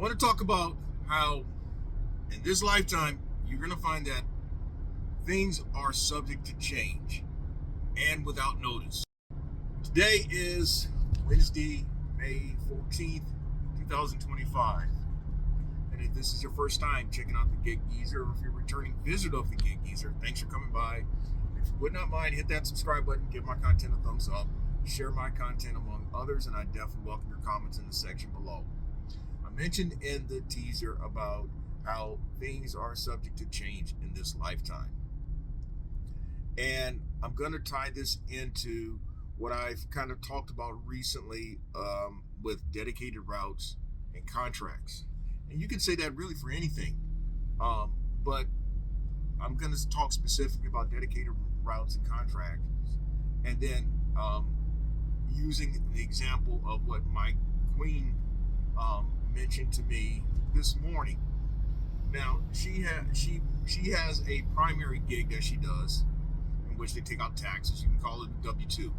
want to talk about how in this lifetime you're going to find that things are subject to change and without notice. Today is Wednesday, May 14th, 2025. And if this is your first time checking out the Gig Geezer, or if you're a returning visitor of the Gig Geezer, thanks for coming by. If you would not mind, hit that subscribe button, give my content a thumbs up, share my content among others, and I definitely welcome your comments in the section below. I mentioned in the teaser about how things are subject to change in this lifetime. And I'm going to tie this into what I've kind of talked about recently with dedicated routes and contracts. And you can say that really for anything. But I'm going to talk specifically about dedicated routes and contracts. And then using the example of what my queen mentioned to me this morning. Now, she has a primary gig that she does, in which they take out taxes. You can call it a W-2.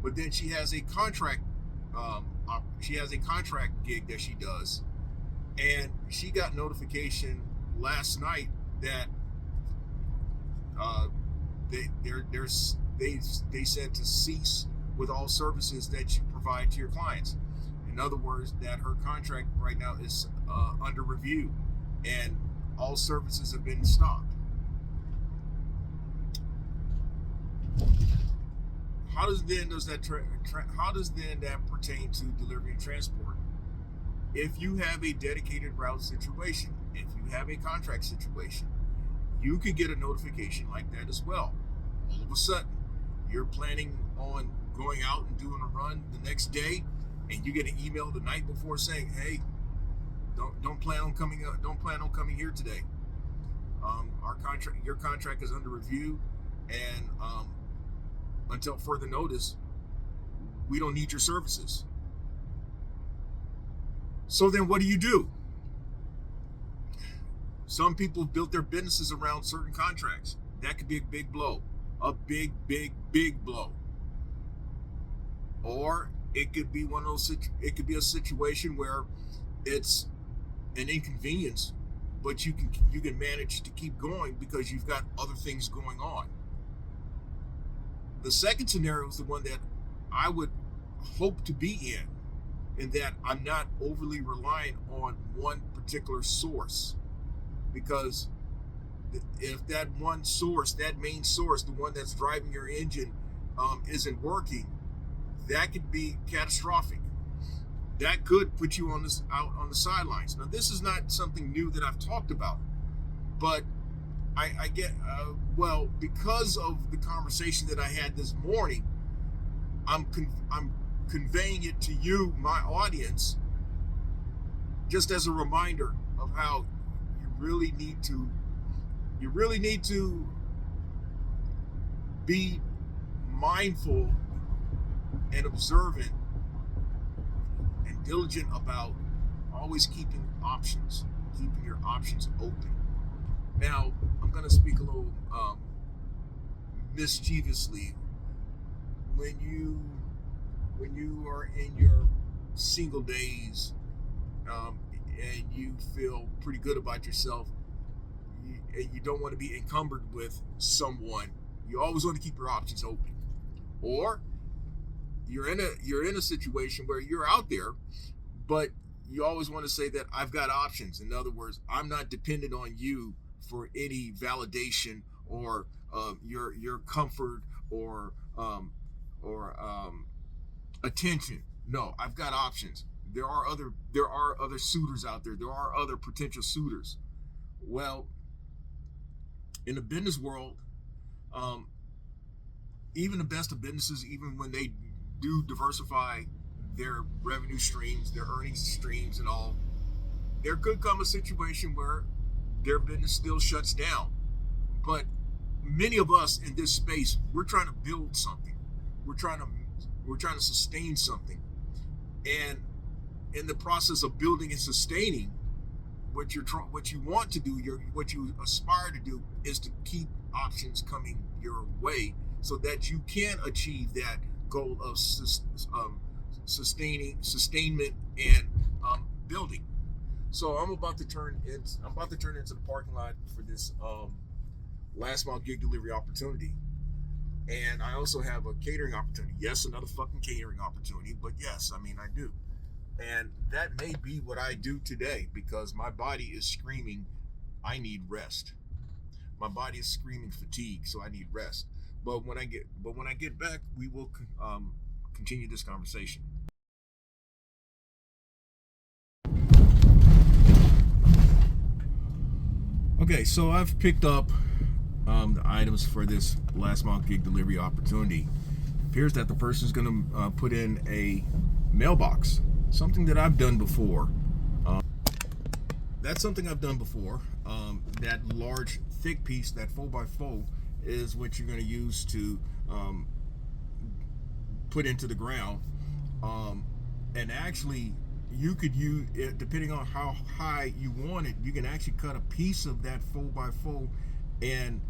But then she has a contract. She has a contract gig that she does, and she got notification last night that they said to cease with all services that you provide to your clients. In other words, that her contract right now is under review, and all services have been stopped. How does that pertain to delivery and transport? If you have a dedicated route situation, if you have a contract situation, you could get a notification like that as well. All of a sudden, you're planning on going out and doing a run the next day, and you get an email the night before saying, "Hey, don't plan on coming here today. Your contract is under review, and until further notice, we don't need your services." So then what do? Some people have built their businesses around certain contracts. That could be a big blow, a big blow. Or it could be it could be a situation where it's an inconvenience, but you can manage to keep going because you've got other things going on. The second scenario is the one that I would hope to be in that I'm not overly reliant on one particular source, because if that one source, that main source, the one that's driving your engine, isn't working, that could be catastrophic. That could put you out on the sidelines. Now, this is not something new that I've talked about, but I get because of the conversation that I had this morning, I'm conveying it to you, my audience, just as a reminder of how you really need to be mindful and observant and diligent about always keeping your options open. Now, I'm going to speak a little mischievously. When you are in your single days and you feel pretty good about yourself, and you don't want to be encumbered with someone, you always want to keep your options open. Or you're in a situation where you're out there, but you always want to say that I've got options. In other words, I'm not dependent on you for any validation or your comfort or attention. No, I've got options. There are other suitors out there. There are other potential suitors. Well, in the business world, even the best of businesses, even when they do diversify their revenue streams, their earnings streams and all, there could come a situation where their business still shuts down. But many of us in this space, we're trying to build something. We're trying to sustain something. And in the process of building and sustaining, what you want to do, what you aspire to do, is to keep options coming your way so that you can achieve that goal of sustainment and building. So I'm about to turn into the parking lot for this last mile gig delivery opportunity. And I also have a catering opportunity. Yes, another fucking catering opportunity, but yes, I mean I do. And that may be what I do today because my body is screaming, I need rest. My body is screaming fatigue, so I need rest. But when I get back, we will continue this conversation. Okay, so I've picked up the items for this last mile gig delivery opportunity. It appears that the person's going to put in a mailbox, something that I've done before. That's something I've done before. That large, thick piece, that 4x4, is what you're going to use to put into the ground. And actually, you could use it depending on how high you want it. You can actually cut a piece of that 4x4 and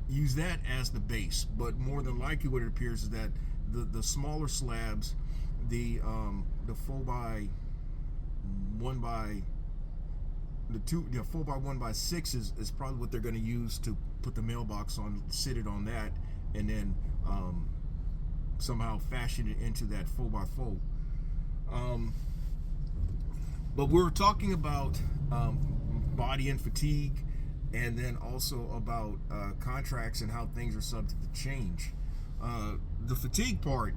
use that as the base. But more than likely, what it appears is that the smaller slabs, the 4x1 the 4x1 by 6 is probably what they're going to use to put the mailbox on, sit it on that, and then somehow fashion it into that 4x4. But we're talking about body and fatigue, and then also about contracts and how things are subject to change. The fatigue part,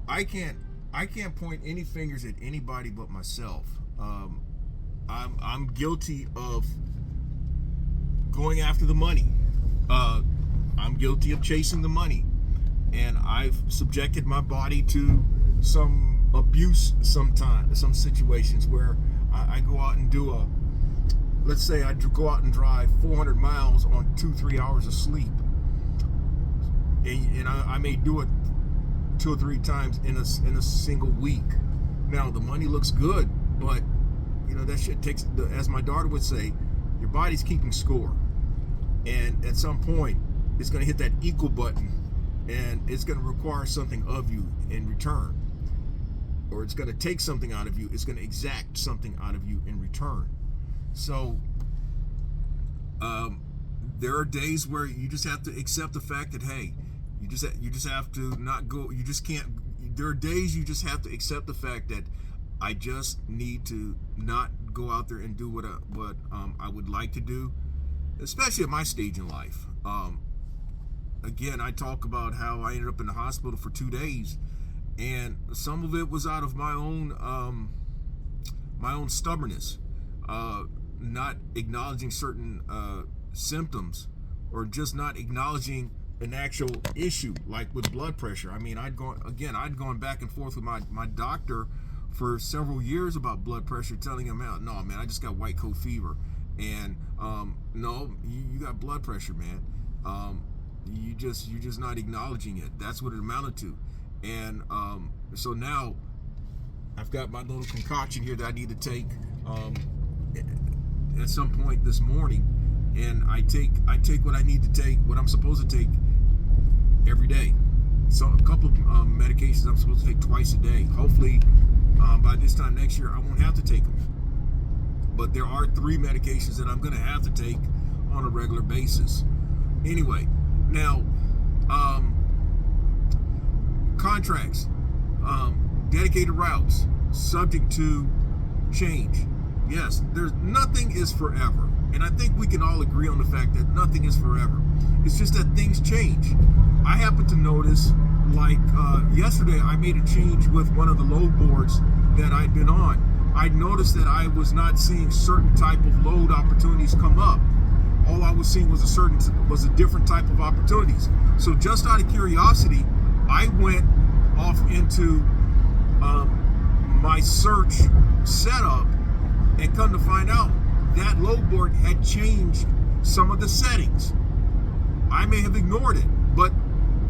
I can't point any fingers at anybody but myself. I'm guilty of going after the money. I'm guilty of chasing the money, and I've subjected my body to some abuse sometimes, some situations where I go out and do let's say I go out and drive 400 miles on 2-3 hours of sleep, and I may do it 2 or 3 times in a single week. Now the money looks good, but that shit takes, as my daughter would say, your body's keeping score, and at some point it's going to hit that equal button, and it's going to require something of you in return, or it's going to take something out of you. It's going to exact something out of you in return. So there are days where you just have to accept the fact that, hey, you just have to not go. You just can't. There are days you just have to accept the fact that I just need to not go out there and do what I would like to do, especially at my stage in life. Again, I talk about how I ended up in the hospital for 2 days, and some of it was out of my own stubbornness, not acknowledging certain symptoms, or just not acknowledging an actual issue, like with blood pressure. I mean, I'd gone back and forth with my doctor for several years about blood pressure, telling him out, no man, I just got white coat fever, and no, you got blood pressure, man. You're just not acknowledging it. That's what it amounted to. And so now I've got my little concoction here that I need to take at some point this morning, and I take what I need to take, what I'm supposed to take every day. So a couple of medications I'm supposed to take twice a day. Hopefully by this time next year I won't have to take them. But there are 3 medications that I'm going to have to take on a regular basis. Anyway, now contracts, dedicated routes, subject to change. Yes, nothing is forever, and I think we can all agree on the fact that nothing is forever. It's just that things change. I happen to notice, like yesterday, I made a change with one of the load boards that I'd been on. I noticed that I was not seeing certain type of load opportunities come up. All I was seeing was a different type of opportunities. So just out of curiosity, I went off into my search setup, and come to find out that load board had changed some of the settings. I may have ignored it, but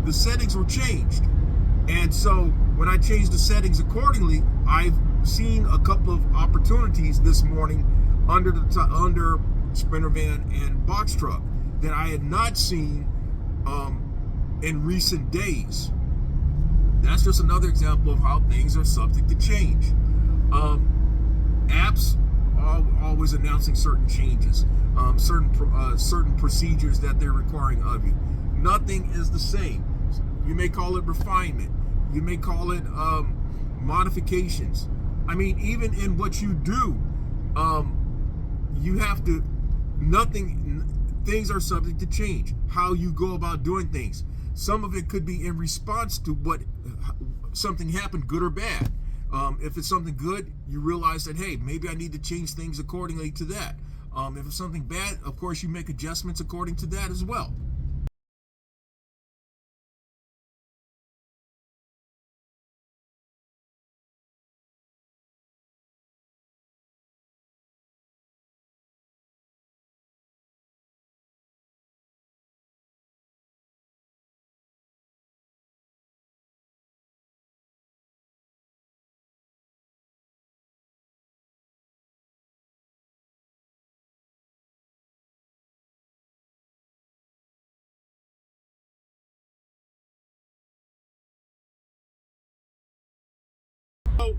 the settings were changed. And so when I changed the settings accordingly, I've seen a couple of opportunities this morning under Sprinter van and box truck that I had not seen in recent days. That's just another example of how things are subject to change. Apps always announcing certain changes, certain procedures that they're requiring of you. Nothing is the same. You may call it refinement. You may call it modifications. I mean, even in what you do, you have to. Things are subject to change. How you go about doing things. Some of it could be in response to what something happened, good or bad. If it's something good, you realize that, hey, maybe I need to change things accordingly to that. If it's something bad, of course, you make adjustments according to that as well. So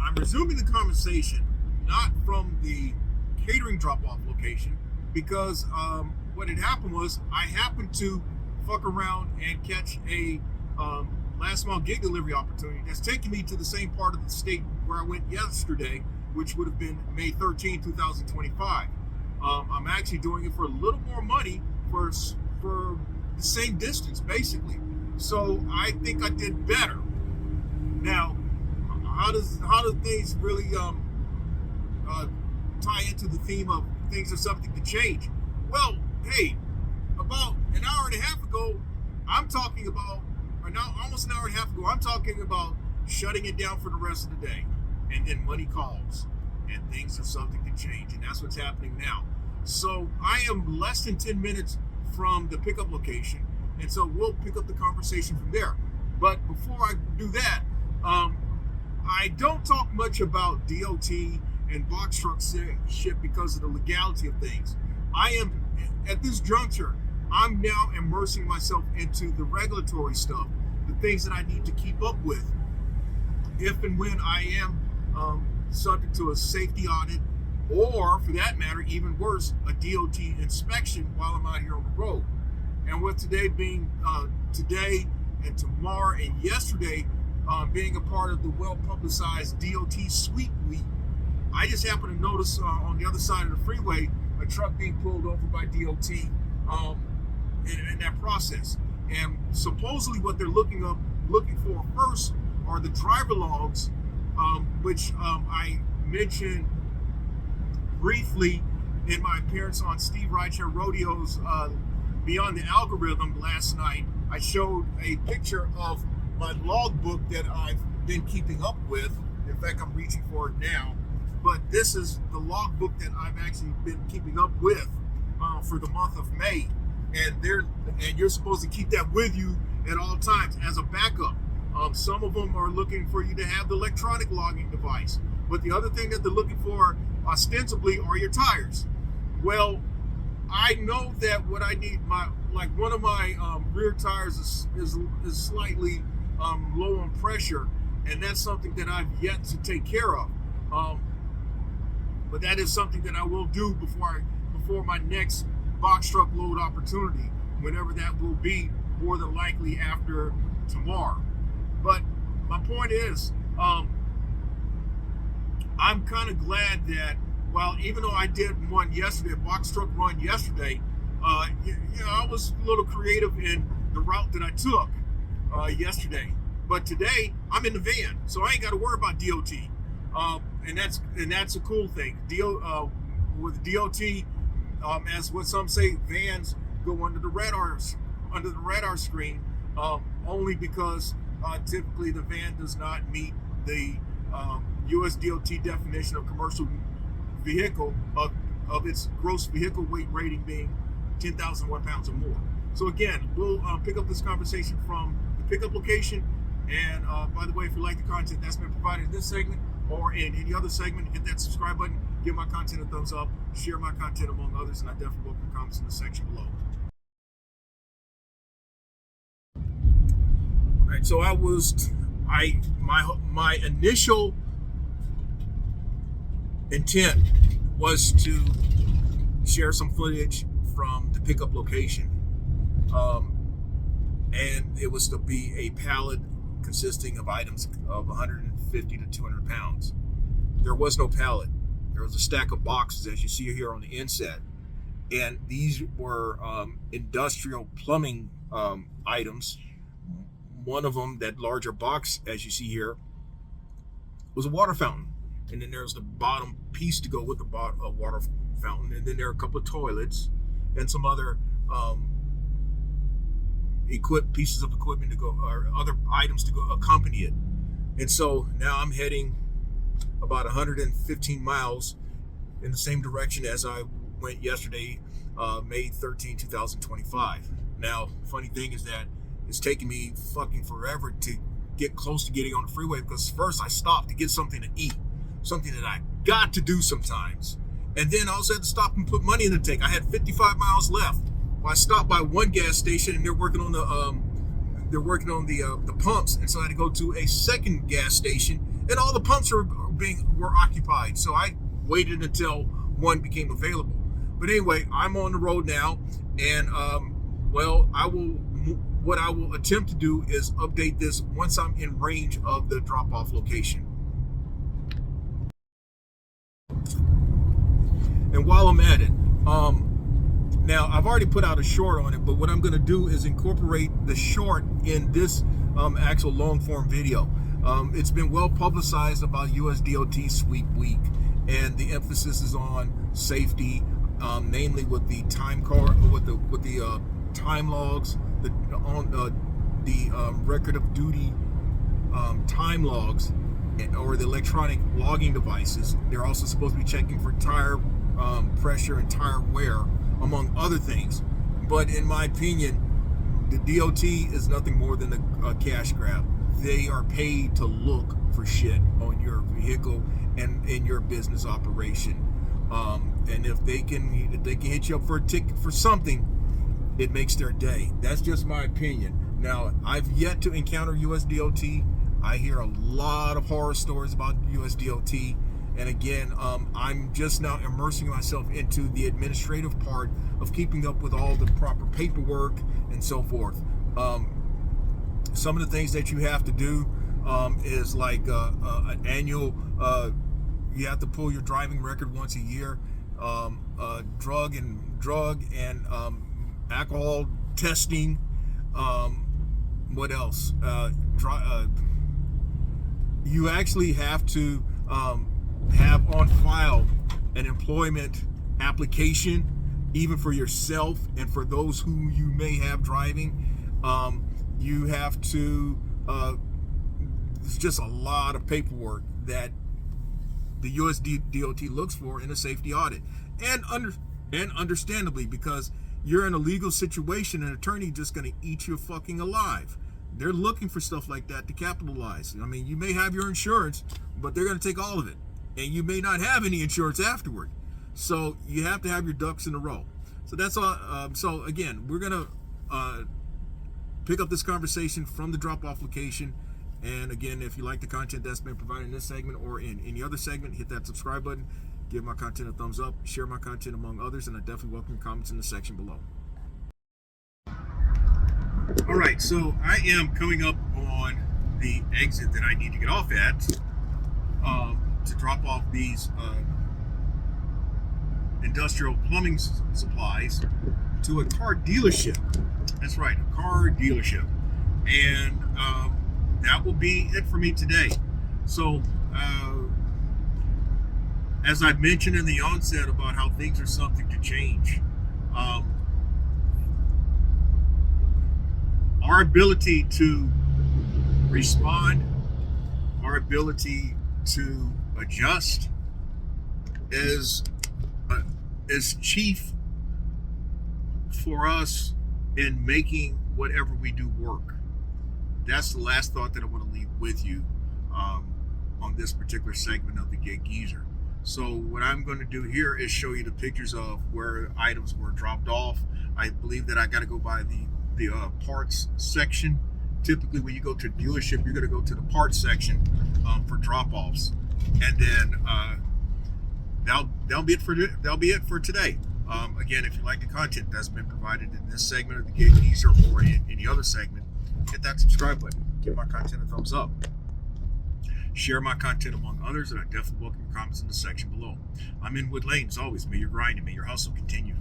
I'm resuming the conversation, not from the catering drop-off location, because what had happened was I happened to fuck around and catch a last mile gig delivery opportunity that's taking me to the same part of the state where I went yesterday, which would have been May 13, 2025. I'm actually doing it for a little more money for the same distance, basically. So I think I did better. Now, how do things really uh, tie into the theme of things are subject to change? Well, hey, about an hour and a half ago, I'm talking about, or now almost an hour and a half ago, I'm talking about shutting it down for the rest of the day, and then money calls, and things are subject to change, and that's what's happening now. So I am less than 10 minutes from the pickup location, and so we'll pick up the conversation from there. But before I do that, I don't talk much about DOT and box truck shit because of the legality of things. I am, at this juncture, I'm now immersing myself into the regulatory stuff, the things that I need to keep up with if and when I am subject to a safety audit, or for that matter, even worse, a DOT inspection while I'm out here on the road. And with today being today and tomorrow and yesterday being a part of the well-publicized DOT Sweep Week, I just happened to notice on the other side of the freeway a truck being pulled over by DOT in that process. And supposedly what they're looking for first are the driver logs, which I mentioned briefly in my appearance on Steve Rideshare Rodeo's Beyond the Algorithm last night. I showed a picture of my logbook that I've been keeping up with. In fact, I'm reaching for it now. But this is the logbook that I've actually been keeping up with for the month of May. And you're supposed to keep that with you at all times as a backup. Some of them are looking for you to have the electronic logging device. But the other thing that they're looking for ostensibly are your tires. Well, I know that what I need, one of my rear tires is slightly low on pressure, and that's something that I've yet to take care of. But that is something that I will do before my next box truck load opportunity, whenever that will be, more than likely after tomorrow. But my point is, I'm kind of glad that, well, even though I did one yesterday, a box truck run yesterday, I was a little creative in the route that I took yesterday. But today I'm in the van, so I ain't got to worry about DOT, and that's a cool thing. With DOT, as what some say, vans go under the radar screen, only because typically the van does not meet the U.S. DOT definition of commercial vehicle of its gross vehicle weight rating being 10,001 pounds or more. So again, we'll pick up this conversation from the pickup location. And by the way, if you like the content that's been provided in this segment or in any other segment, hit that subscribe button, give my content a thumbs up, share my content among others, and I definitely welcome comments in the section below. All right, so my initial intent was to share some footage from the pickup location. And it was to be a pallet consisting of items of 150 to 200 pounds. There was no pallet. There was a stack of boxes, as you see here on the inset. And these were industrial plumbing items. One of them, that larger box, as you see here, was a water fountain. And then there's the bottom piece to go with the water fountain. And then there are a couple of toilets and some other pieces of equipment to go, or other items to go accompany it. And so now I'm heading about 115 miles in the same direction as I went yesterday, May 13, 2025. Now, funny thing is that it's taking me fucking forever to get close to getting on the freeway, because first I stopped to get something to eat, something that I got to do sometimes. And then I also had to stop and put money in the tank. I had 55 miles left. Well, I stopped by one gas station and they're working on the pumps, and so I had to go to a second gas station, and all the pumps were occupied. So I waited until one became available. But anyway, I'm on the road now, and what I will attempt to do is update this once I'm in range of the drop-off location. And while I'm at it, now I've already put out a short on it, but what I'm going to do is incorporate the short in this actual long-form video. It's been well publicized about USDOT Sweep Week, and the emphasis is on safety, namely with the time logs, the record of duty time logs, or the electronic logging devices. They're also supposed to be checking for tire pressure and tire wear, among other things. But in my opinion, the DOT is nothing more than a cash grab. They are paid to look for shit on your vehicle and in your business operation. And if they can hit you up for a ticket for something, it makes their day. That's just my opinion. Now, I've yet to encounter USDOT. I hear a lot of horror stories about USDOT. And again, I'm just now immersing myself into the administrative part of keeping up with all the proper paperwork and so forth. Some of the things that you have to do is like an annual, you have to pull your driving record once a year, drug and alcohol testing. What else? You actually have to have on file an employment application, even for yourself and for those who you may have driving. You have to, there's just a lot of paperwork that the USDOT looks for in a safety audit. And understandably, because you're in a legal situation, an attorney just going to eat you fucking alive. They're looking for stuff like that to capitalize. I mean, you may have your insurance, but they're going to take all of it. And you may not have any insurance afterward. So you have to have your ducks in a row. So that's all. So again, we're going to pick up this conversation from the drop-off location. And again, if you like the content that's been provided in this segment or in any other segment, hit that subscribe button, give my content a thumbs up, share my content among others, and I definitely welcome comments in the section below. All right, so I am coming up on the exit that I need to get off at to drop off these industrial plumbing supplies to a car dealership. That's right, a car dealership. And that will be it for me today. So as I mentioned in the onset about how things are subject to change, our ability to respond, our ability to adjust is chief for us in making whatever we do work. That's the last thought that I want to leave with you on this particular segment of the Gig Geezer. So what I'm going to do here is show you the pictures of where items were dropped off. I believe that I got to go by the parts section. Typically when you go to a dealership, you're going to go to the parts section for drop-offs. And then that'll be it for today. Again, if you like the content that's been provided in this segment of the Gig Teaser or in any other segment, hit that subscribe button. Give my content a thumbs up. Share my content among others, and I definitely welcome your comments in the section below. I'm in Wood Lane, as always. May your grind and may your hustle continue.